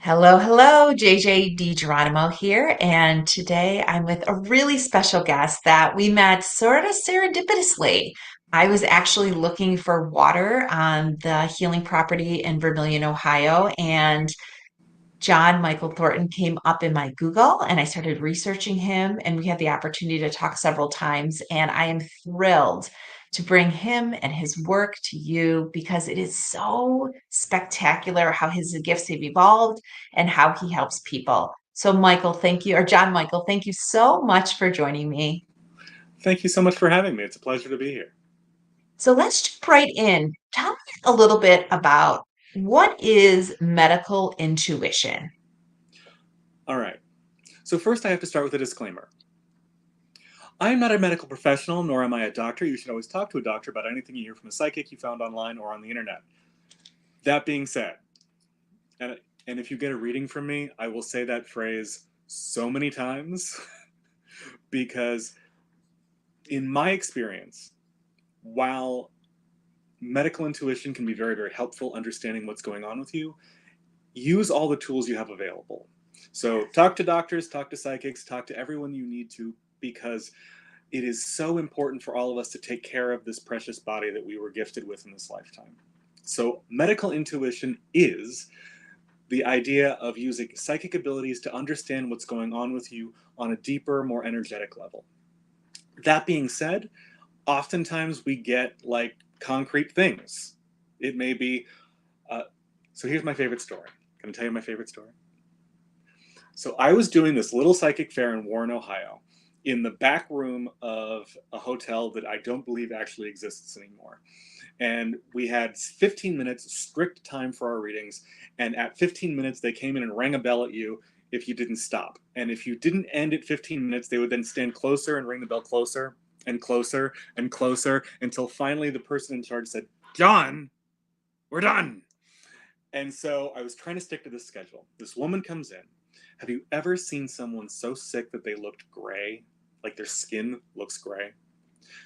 Hello, hello, JJ Geronimo here, and today I'm with a really special guest that we met sort of serendipitously. I was actually looking for water on the healing property in Vermilion, Ohio, and John Michael Thornton came up in my Google, and I started researching him, and we had the opportunity to talk several times, and I am thrilled to bring him and his work to you because it is so spectacular how his gifts have evolved and how he helps people. So, Michael, thank you, or John Michael, thank you so much for joining me. Thank you so much for having me. It's a pleasure to be here. So, let's jump right in. Tell me a little bit about what is medical intuition? All right. So, first, I have to start with a disclaimer. I am not a medical professional, nor am I a doctor. You should always talk to a doctor about anything you hear from a psychic you found online or on the internet. That being said, and, and if you get a reading from me, I will say that phrase so many times because, in my experience, while medical intuition can be very, very helpful understanding what's going on with you, use all the tools you have available. So talk to doctors, talk to psychics, talk to everyone you need to, because it is so important for all of us to take care of this precious body that we were gifted with in this lifetime. So medical intuition is the idea of using psychic abilities to understand what's going on with you on a deeper, more energetic level. That being said, oftentimes we get like concrete things. It may be, uh, so here's my favorite story. Can I tell you my favorite story? So I was doing this little psychic fair in Warren, Ohio, in the back room of a hotel that I don't believe actually exists anymore. And we had 15 minutes, strict time for our readings. And at 15 minutes, they came in and rang a bell at you if you didn't stop. And if you didn't end at 15 minutes, they would then stand closer and ring the bell closer and closer and closer until finally the person in charge said, "John, we're done." And so I was trying to stick to this schedule. This woman comes in. Have you ever seen someone so sick that they looked gray? Like their skin looks gray?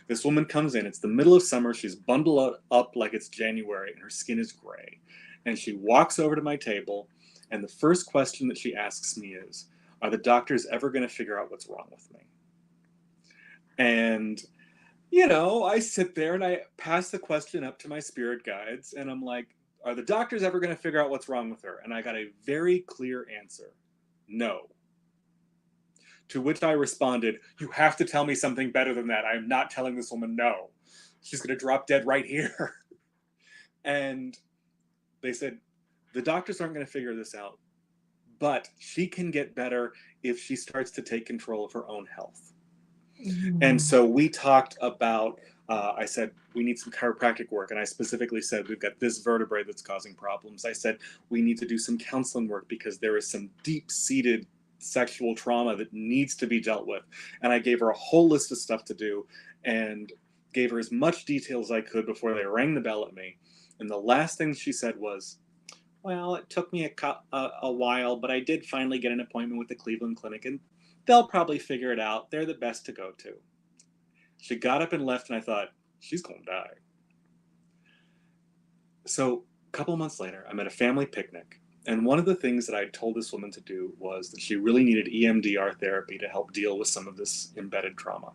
This woman comes in. It's the middle of summer. She's bundled up like it's January, and her skin is gray. And she walks over to my table, and the first question that she asks me is, "Are the doctors ever going to figure out what's wrong with me?" And I sit there and I pass the question up to my spirit guides, and I'm like, "Are the doctors ever going to figure out what's wrong with her?" And I got a very clear answer: no. To which I responded, "You have to tell me something better than that. I am not telling this woman no. She's going to drop dead right here." And they said, "The doctors aren't going to figure this out, but she can get better if she starts to take control of her own health." And Mhm. so we talked about, I said, "We need some chiropractic work." And I specifically said, "We've got this vertebrae that's causing problems." I said, "We need to do some counseling work because there is some deep seated sexual trauma that needs to be dealt with." And I gave her a whole list of stuff to do and gave her as much detail as I could before they rang the bell at me. And the last thing she said was, "Well, it took me a while, but I did finally get an appointment with the Cleveland Clinic, and they'll probably figure it out. They're the best to go to." She got up and left, and I thought, she's going to die. So a couple of months later, I'm at a family picnic, and one of the things that I told this woman to do was that she really needed EMDR therapy to help deal with some of this embedded trauma.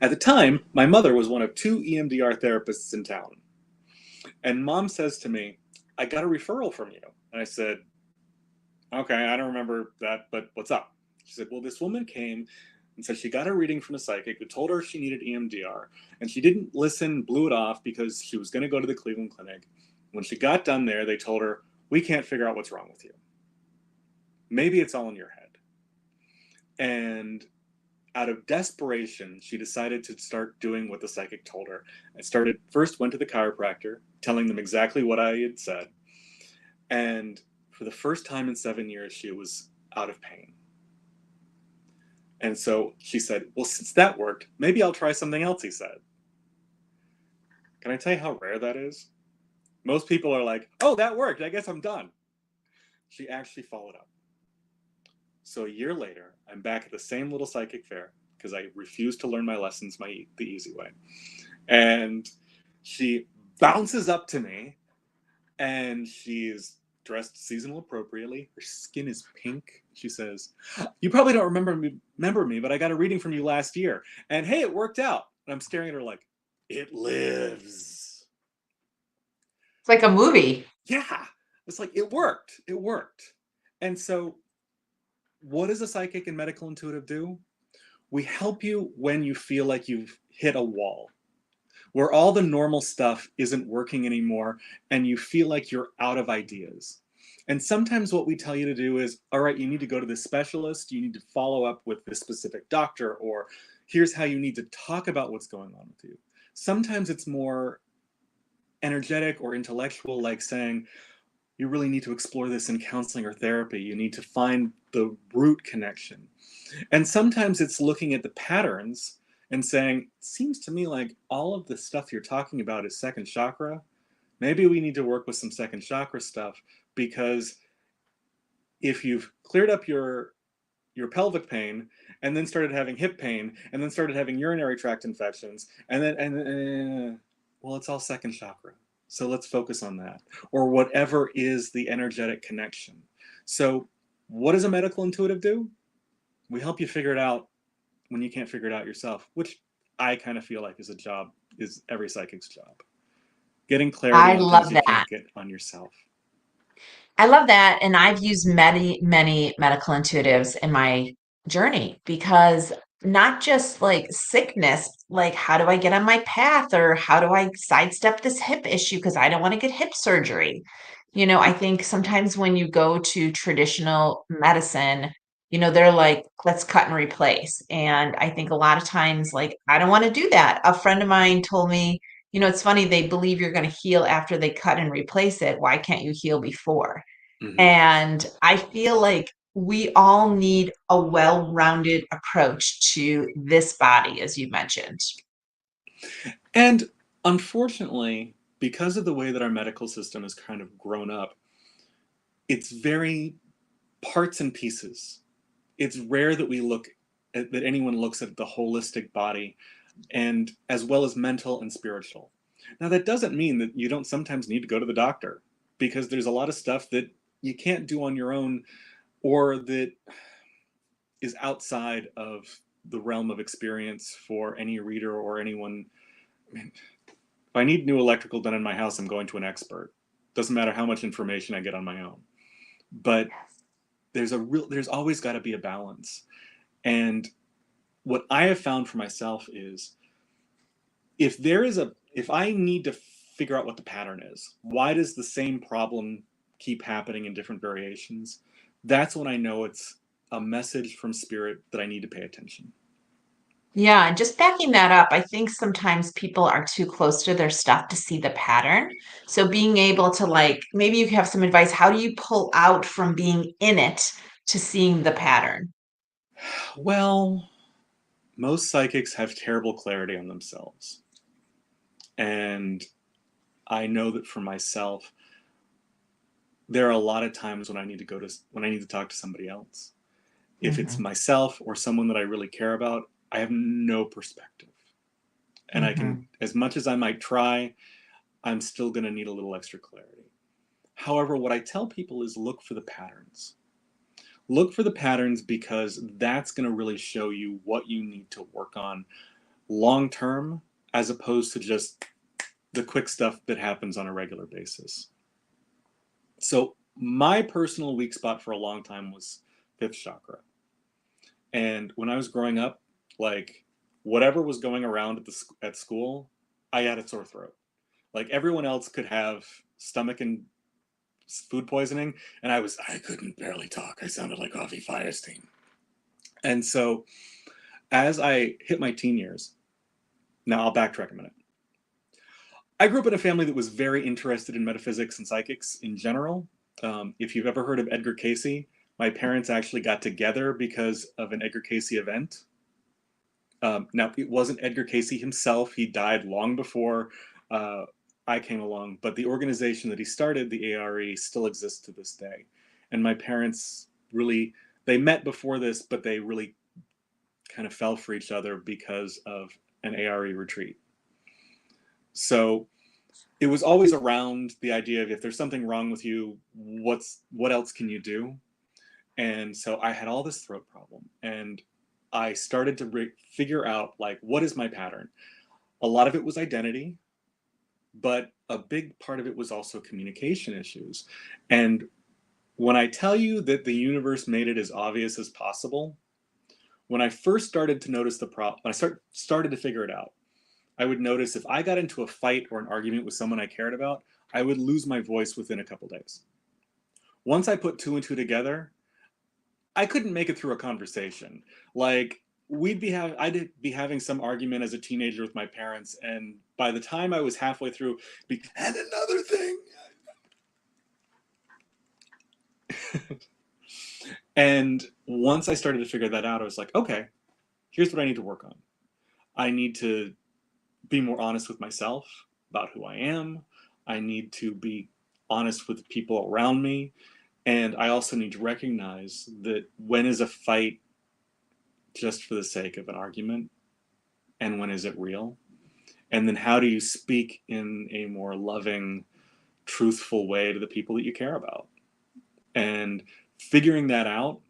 At the time, my mother was one of two EMDR therapists in town. And mom says to me, "I got a referral from you." And I said, "Okay, I don't remember that, but what's up?" She said, "Well, this woman came and said she got a reading from a psychic who told her she needed EMDR, and she didn't listen, blew it off because she was going to go to the Cleveland Clinic. When she got done there, they told her, 'We can't figure out what's wrong with you. Maybe it's all in your head.'" And out of desperation, she decided to start doing what the psychic told her. I started first went to the chiropractor, telling them exactly what I had said, and for the first time in 7 years, she was out of pain. And so she said, "Well, since that worked, maybe I'll try something else," he said. Can I tell you how rare that is? Most people are like, "Oh, that worked. I guess I'm done." She actually followed up. So a year later, I'm back at the same little psychic fair because I refused to learn my lessons the easy way. And she bounces up to me and she's dressed seasonal appropriately. Her skin is pink. She says, "You probably don't remember me, but I got a reading from you last year. And hey, it worked out." And I'm staring at her like, "It lives." It's like a movie. Yeah. It's like, it worked. It worked. And so, what does a psychic and medical intuitive do? We help you when you feel like you've hit a wall, where all the normal stuff isn't working anymore and you feel like you're out of ideas. And sometimes what we tell you to do is, all right, you need to go to this specialist, you need to follow up with this specific doctor, or here's how you need to talk about what's going on with you. Sometimes it's more energetic or intellectual, like saying, you really need to explore this in counseling or therapy. You need to find the root connection. And sometimes it's looking at the patterns and saying, it seems to me like all of the stuff you're talking about is second chakra. Maybe we need to work with some second chakra stuff, because if you've cleared up your pelvic pain and then started having hip pain and then started having urinary tract infections well, it's all second chakra. So let's focus on that, or whatever is the energetic connection. So what does a medical intuitive do? We help you figure it out when you can't figure it out yourself, which I kind of feel like is every psychic's job. Getting clarity I on things love you that. can't get on yourself. I love that. And I've used many, many medical intuitives in my journey because not just like sickness, like how do I get on my path or how do I sidestep this hip issue because I don't want to get hip surgery. I think sometimes when you go to traditional medicine, they're like, let's cut and replace. And I think a lot of times, like, I don't want to do that. A friend of mine told me, it's funny, they believe you're going to heal after they cut and replace it. Why can't you heal before? Mm-hmm. And I feel like we all need a well-rounded approach to this body, as you mentioned. And unfortunately, because of the way that our medical system has kind of grown up, it's very parts and pieces. It's rare that that anyone looks at the holistic body, and as well as mental and spiritual. Now, that doesn't mean that you don't sometimes need to go to the doctor, because there's a lot of stuff that you can't do on your own, or that is outside of the realm of experience for any reader or anyone. I mean, if I need new electrical done in my house, I'm going to an expert. Doesn't matter how much information I get on my own. But there's always got to be a balance. And what I have found for myself is, if I need to figure out what the pattern is, why does the same problem keep happening in different variations? That's when I know it's a message from spirit that I need to pay attention. Yeah, and just backing that up, I think sometimes people are too close to their stuff to see the pattern. So being able to like, maybe you have some advice. How do you pull out from being in it to seeing the pattern? Well, most psychics have terrible clarity on themselves. And I know that for myself, there are a lot of times when I need to talk to somebody else. If it's Hmm. myself or someone that I really care about, I have no perspective. And I can, Hmm. as much as I might try, I'm still going to need a little extra clarity. However, what I tell people is look for the patterns. Look for the patterns, because that's going to really show you what you need to work on long term, as opposed to just the quick stuff that happens on a regular basis. So, my personal weak spot for a long time was fifth chakra. And when I was growing up, like, whatever was going around at school, I had a sore throat. Like, everyone else could have stomach and food poisoning, and I couldn't barely talk. I sounded like Avi Firestein. And so, as I hit my teen years, now I'll backtrack a minute. I grew up in a family that was very interested in metaphysics and psychics in general. If you've ever heard of Edgar Cayce, my parents actually got together because of an Edgar Cayce event. Now, it wasn't Edgar Cayce himself. He died long before uh, I came along, but the organization that he started, the ARE, still exists to this day. And my parents really, they met before this, but they really kind of fell for each other because of an ARE retreat. So it was always around the idea of if there's something wrong with you, what else can you do? And so I had all this throat problem, and I started to figure out, like, what is my pattern? A lot of it was identity, but a big part of it was also communication issues. And when I tell you that the universe made it as obvious as possible, when I first started to notice the problem, when I started to figure it out, I would notice if I got into a fight or an argument with someone I cared about, I would lose my voice within a couple days. Once I put two and two together, I couldn't make it through a conversation. Like, I'd be having some argument as a teenager with my parents, and by the time I was halfway through, and another thing. And once I started to figure that out, I was like, okay, here's what I need to work on. I need to be more honest with myself about who I am. I need to be honest with the people around me. And I also need to recognize that when is a fight just for the sake of an argument, and when is it real? And then how do you speak in a more loving, truthful way to the people that you care about? And figuring that out,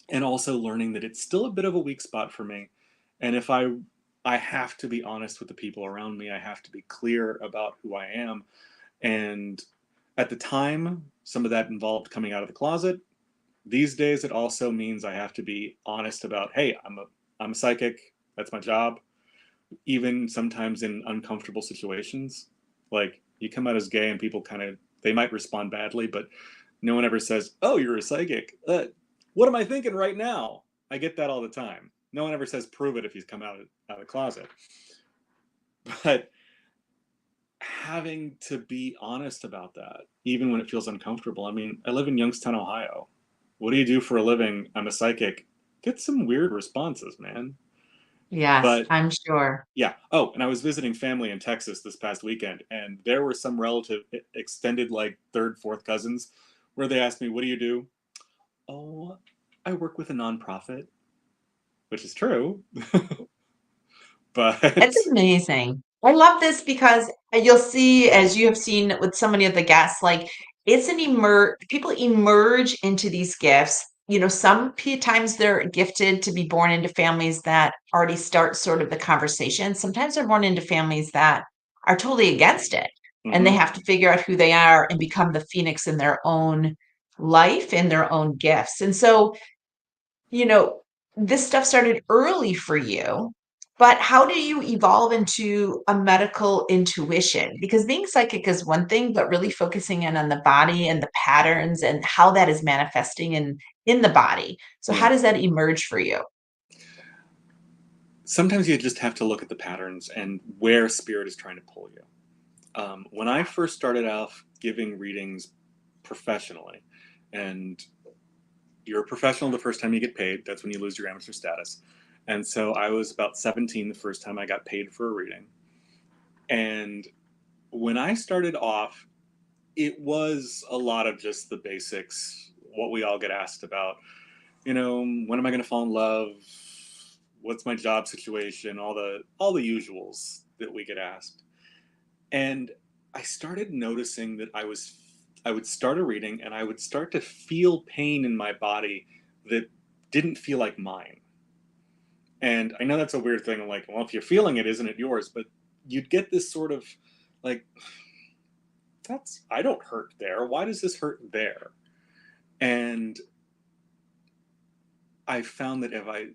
and also learning that it's still a bit of a weak spot for me. And if I have to be honest with the people around me, I have to be clear about who I am. And at the time, some of that involved coming out of the closet. These days, it also means I have to be honest about, hey, I'm a psychic. That's my job. Even sometimes in uncomfortable situations, like you come out as gay and people they might respond badly, but no one ever says, oh, you're a psychic. What am I thinking right now? I get that all the time. No one ever says, prove it if you've come out of the closet. But having to be honest about that, even when it feels uncomfortable. I mean, I live in Youngstown, Ohio. What do you do for a living? I'm a psychic. Get some weird responses, man. Yes, But I'm sure. yeah. Oh, and I was visiting family in Texas this past weekend, and there were some relative, extended, like third, fourth cousins, where they asked me, what do you do? Oh, I work with a nonprofit, which is true. But It's amazing. I love this because you'll see, as you have seen with so many of the guests, like it's an people emerge into these gifts. You know, times they're gifted to be born into families that already start sort of the conversation. Sometimes they're born into families that are totally against it, and they mm-hmm, have to figure out who they are and become the phoenix in their own life and their own gifts. And so, you know, this stuff started early for you, but how do you evolve into a medical intuition? Because being psychic is one thing, but really focusing in on the body and the patterns and how that is manifesting in the body. So how yeah. does that emerge for you? Sometimes you just have to look at the patterns and where spirit is trying to pull you. When I first started off giving readings professionally, and you're a professional the first time you get paid, that's when you lose your amateur status. And so I was about 17 the first time I got paid for a reading. And when I started off, it was a lot of just the basics, what we all get asked about. You know, when am I going to fall in love? What's my job situation? All the usuals that we get asked. And I started noticing that I would start a reading and I would start to feel pain in my body that didn't feel like mine. And I know that's a weird thing. I'm like, well, if you're feeling it, isn't it yours? But you'd get this sort of like, I don't hurt there. Why does this hurt there? And I found that if I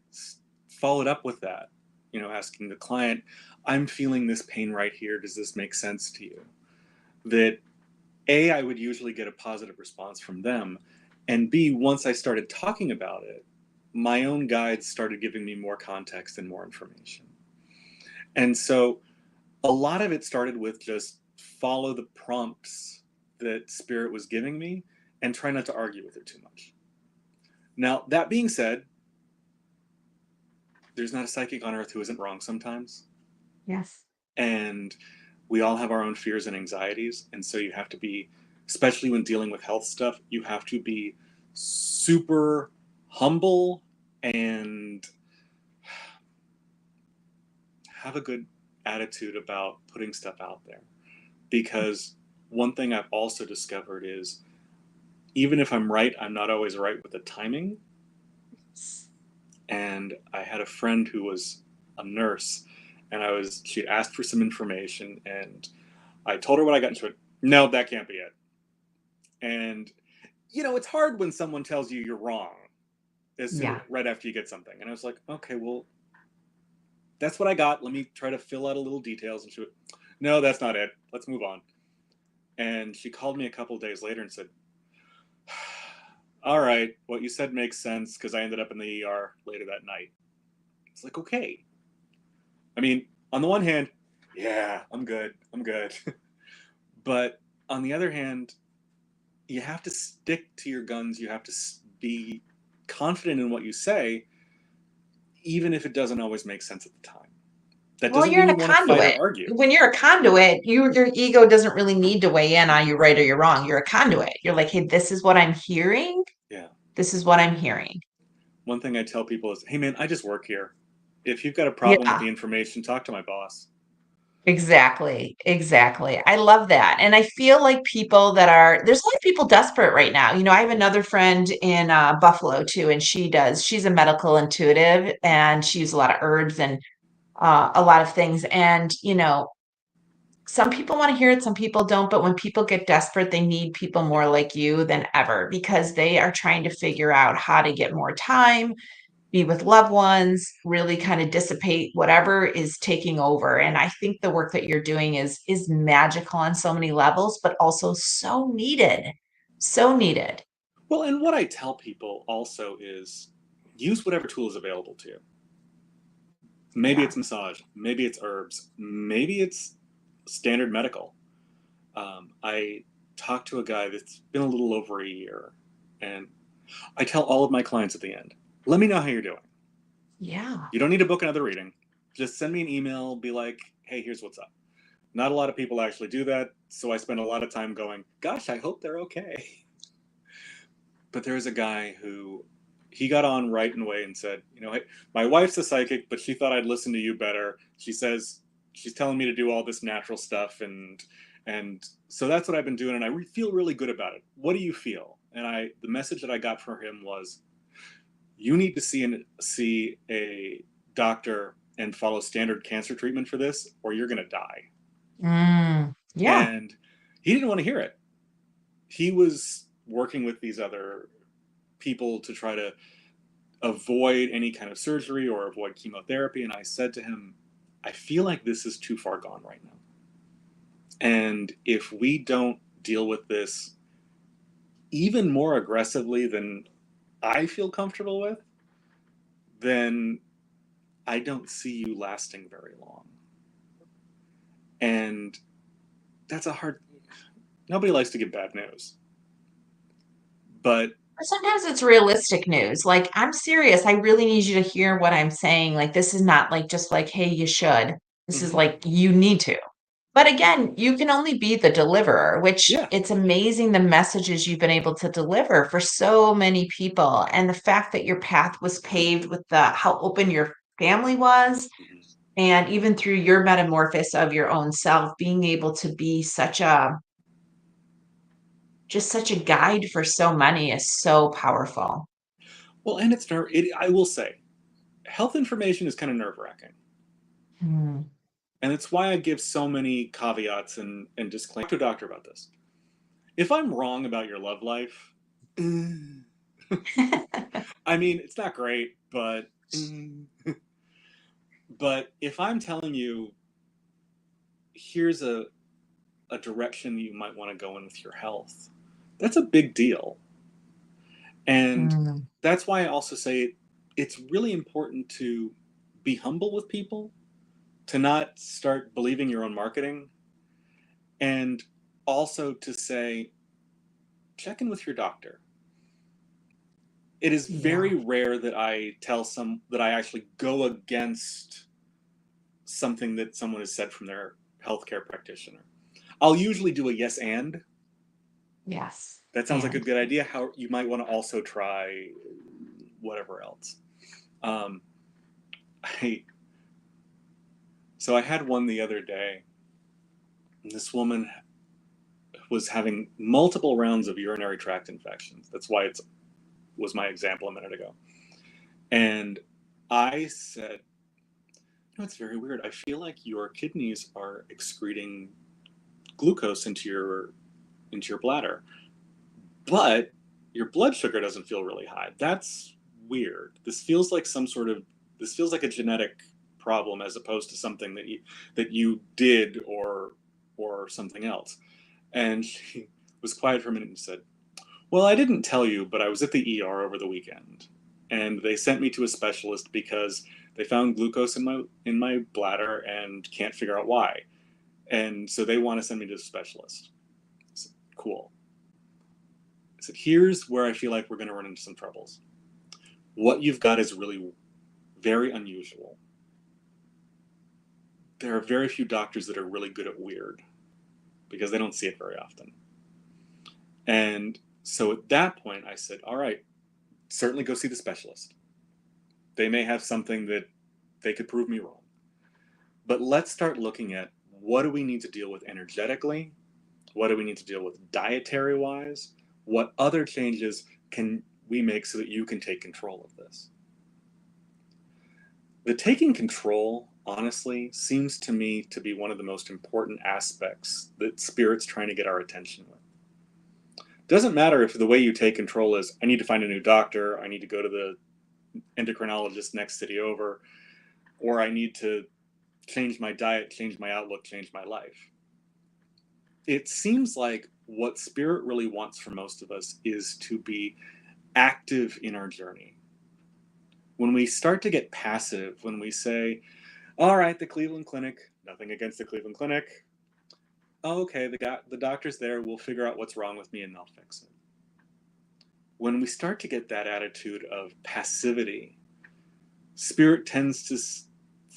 followed up with that, asking the client, I'm feeling this pain right here. Does this make sense to you? That A, I would usually get a positive response from them. And B, once I started talking about it, my own guides started giving me more context and more information. And so a lot of it started with just follow the prompts that Spirit was giving me and try not to argue with it too much. Now, that being said, there's not a psychic on earth who isn't wrong sometimes. Yes. And we all have our own fears and anxieties. And so you have to be, especially when dealing with health stuff, you have to be super humble and have a good attitude about putting stuff out there. because one thing I've also discovered is even if I'm right, I'm not always right with the timing. And I had a friend who was a nurse, and she asked for some information, and I told her what I got into it. No, that can't be it. And it's hard when someone tells you you're wrong Yeah. right after you get something. And I was like, okay, well, that's what I got. Let me try to fill out a little details. And she went, no, that's not it. Let's move on. And she called me a couple of days later and said, all right, what you said makes sense because I ended up in the ER later that night. It's like, okay. I mean, on the one hand, yeah, I'm good. I'm good. But on the other hand, you have to stick to your guns. You have to be confident in what you say, even if it doesn't always make sense at the time. That Well, doesn't you're mean in you a want to fight or conduit. argue. When you're a conduit, your ego doesn't really need to weigh in on you're right or you're wrong. You're a conduit. You're like, hey, this is what I'm hearing. Yeah. This is what I'm hearing. One thing I tell people is, hey, man, I just work here. If you've got a problem with Yeah. the information, talk to my boss. Exactly. Exactly. I love that. And I feel like there's a lot of people desperate right now. I have another friend in Buffalo too, and she's a medical intuitive and she uses a lot of herbs and a lot of things. And, some people want to hear it, some people don't. But when people get desperate, they need people more like you than ever because they are trying to figure out how to get more time, be with loved ones, really kind of dissipate whatever is taking over. And I think the work that you're doing is magical on so many levels, but also so needed. So needed. Well, and what I tell people also is use whatever tool is available to you. Maybe Yeah. it's massage, maybe it's herbs, maybe it's standard medical. I talked to a guy that's been a little over a year, and I tell all of my clients at the end, let me know how you're doing. Yeah. You don't need to book another reading. Just send me an email, be like, hey, here's what's up. Not a lot of people actually do that, so I spend a lot of time going, gosh, I hope they're okay. But there was a guy who he got on right away and said, hey, my wife's a psychic, but she thought I'd listen to you better. She says she's telling me to do all this natural stuff, and so that's what I've been doing, and I feel really good about it. What do you feel? And the message that I got from him was, you need to see a doctor and follow standard cancer treatment for this, or you're going to die. Yeah. And he didn't want to hear it. He was working with these other people to try to avoid any kind of surgery or avoid chemotherapy. And I said to him, I feel like this is too far gone right now. And if we don't deal with this even more aggressively than I feel comfortable with, then I don't see you lasting very long. And that's nobody likes to give bad news. But Or sometimes it's realistic news. Like, I'm serious. I really need you to hear what I'm saying. Like, this is not like just like, hey, you should. This is mm-hmm. like, you need to. But again, you can only be the deliverer, which Yeah. it's amazing the messages you've been able to deliver for so many people. And the fact that your path was paved with how open your family was, Mm-hmm. and even through your metamorphosis of your own self, being able to be just such a guide for so many is so powerful. Well, and I will say, health information is kind of nerve wracking. Hmm. And it's why I give so many caveats and disclaimers to a doctor about this. If I'm wrong about your love life, I mean, it's not great, but if I'm telling you, here's a direction you might want to go in with your health, that's a big deal. And Mm. that's why I also say it's really important to be humble with people, to not start believing your own marketing, and also to say, check in with your doctor. It is Yeah. very rare that that I actually go against something that someone has said from their healthcare practitioner. I'll usually do a yes and. Yes. That sounds like a And good idea. How you might want to also try whatever else. Um, I so I had one the other day, This woman was having multiple rounds of urinary tract infections. That's why it was my example a minute ago. And I said, it's very weird. I feel like your kidneys are excreting glucose into your bladder, but your blood sugar doesn't feel really high. That's weird. This feels like a genetic problem as opposed to something that you did or something else. And she was quiet for a minute and said, "Well, I didn't tell you, but I was at the ER over the weekend, and they sent me to a specialist because they found glucose in my bladder and can't figure out why. And so they want to send me to a specialist." I said, "Cool." I said, "Here's where I feel like we're going to run into some troubles. What you've got is really very unusual. There are very few doctors that are really good at weird because they don't see it very often." And so at that point, I said, "All right, certainly go see the specialist. They may have something that they could prove me wrong. But let's start looking at what do we need to deal with energetically? What do we need to deal with dietary wise? What other changes can we make so that you can take control of this?" The taking control, honestly, seems to me to be one of the most important aspects that Spirit's trying to get our attention with. Doesn't matter if the way you take control is, I need to find a new doctor, I need to go to the endocrinologist next city over, or I need to change my diet, change my outlook, change my life. It seems like what Spirit really wants for most of us is to be active in our journey. When we start to get passive, when we say, all right, the Cleveland Clinic, nothing against the Cleveland Clinic. Oh, okay, the doctor's there, we'll figure out what's wrong with me and they'll fix it. When we start to get that attitude of passivity, Spirit tends to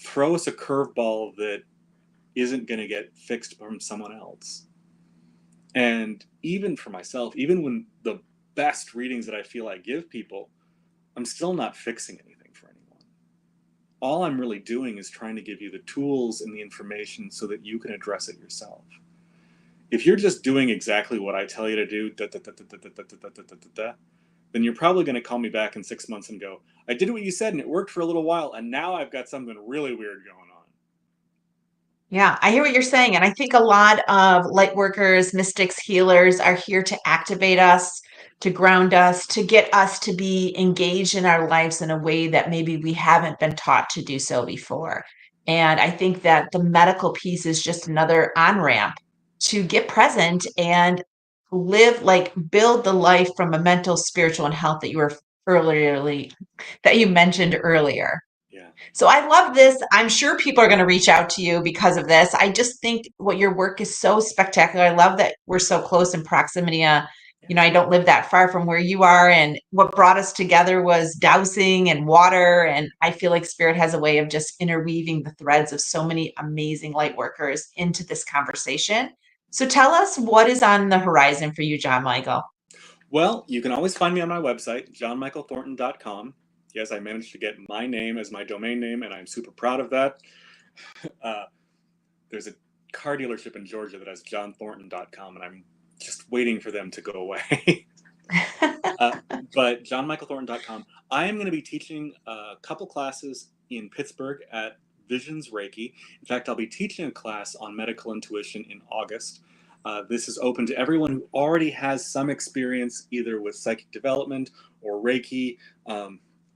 throw us a curveball that isn't going to get fixed from someone else. And even for myself, even when the best readings that I feel I give people, I'm still not fixing anything for anyone. All I'm really doing is trying to give you the tools and the information so that you can address it yourself. If you're just doing exactly what I tell you to do, then you're probably going to call me back in 6 months and go, I did what you said and it worked for a little while, and now I've got something really weird going on. Yeah, I hear what you're saying. And I think a lot of light workers, mystics, healers are here to activate us, to ground us, to get us to be engaged in our lives in a way that maybe we haven't been taught to do so before. And I think that the medical piece is just another on ramp to get present and live, like build the life from a mental, spiritual, and health that you were earlier that you mentioned earlier. Yeah. So I love this. I'm sure people are going to reach out to you because of this. I just think what your work is so spectacular. I love that we're so close in proximity. I don't live that far from where you are. And what brought us together was dowsing and water. And I feel like Spirit has a way of just interweaving the threads of so many amazing light workers into this conversation. So tell us what is on the horizon for you, John Michael. Well, you can always find me on my website, johnmichaelthornton.com. Yes, I managed to get my name as my domain name, and I'm super proud of that. Uh, there's a car dealership in Georgia that has johnthornton.com, and I'm just waiting for them to go away. uh, but johnmichaelthornton.com. I am going to be teaching a couple classes in Pittsburgh at Visions Reiki. In fact, I'll be teaching a class on medical intuition in August. This is open to everyone who already has some experience either with psychic development or Reiki.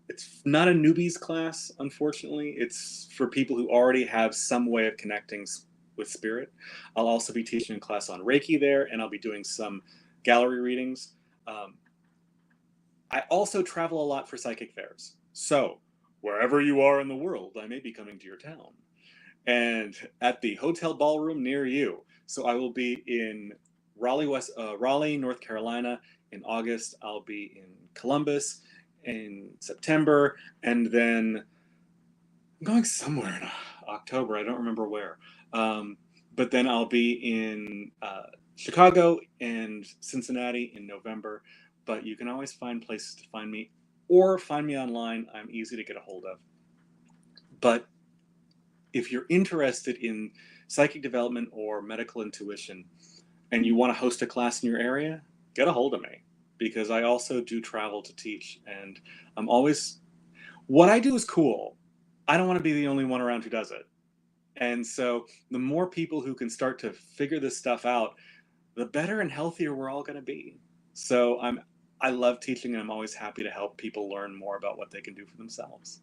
It's not a newbies class, unfortunately. It's for people who already have some way of connecting with spirit. I'll also be teaching a class on Reiki there, and I'll be doing some gallery readings. Um, I also travel a lot for psychic fairs. So, wherever you are in the world, I may be coming to your town. And at the hotel ballroom near you. So, I will be in Raleigh, North Carolina in August. I'll be in Columbus in September. And then I'm going somewhere in October. I don't remember where. But then I'll be in Chicago and Cincinnati in November. But you can always find places to find me or find me online. I'm easy to get a hold of. But if you're interested in psychic development or medical intuition and you want to host a class in your area, get a hold of me, because I also do travel to teach. And I'm always, what I do is cool. I don't want to be the only one around who does it. And so the more people who can start to figure this stuff out, the better and healthier we're all going to be. So I love teaching, and I'm always happy to help people learn more about what they can do for themselves.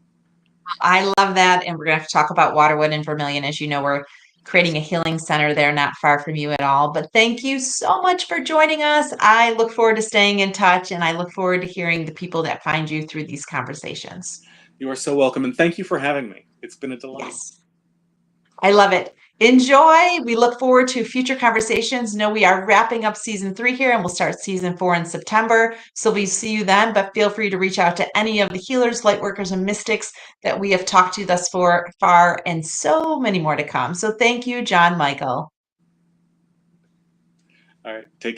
I love that. And we're going to have to talk about Waterwood and Vermilion. As you know, we're creating a healing center there, not far from you at all. But thank you so much for joining us. I look forward to staying in touch, and I look forward to hearing the people that find you through these conversations. You are so welcome, and thank you for having me. It's been a delight. Yes, I love it. Enjoy. We look forward to future conversations. Know we are wrapping up season 3 here, and we'll start season 4 in September. So we see you then, but feel free to reach out to any of the healers, light workers, and mystics that we have talked to thus far, and so many more to come. So thank you, John Michael. All right, take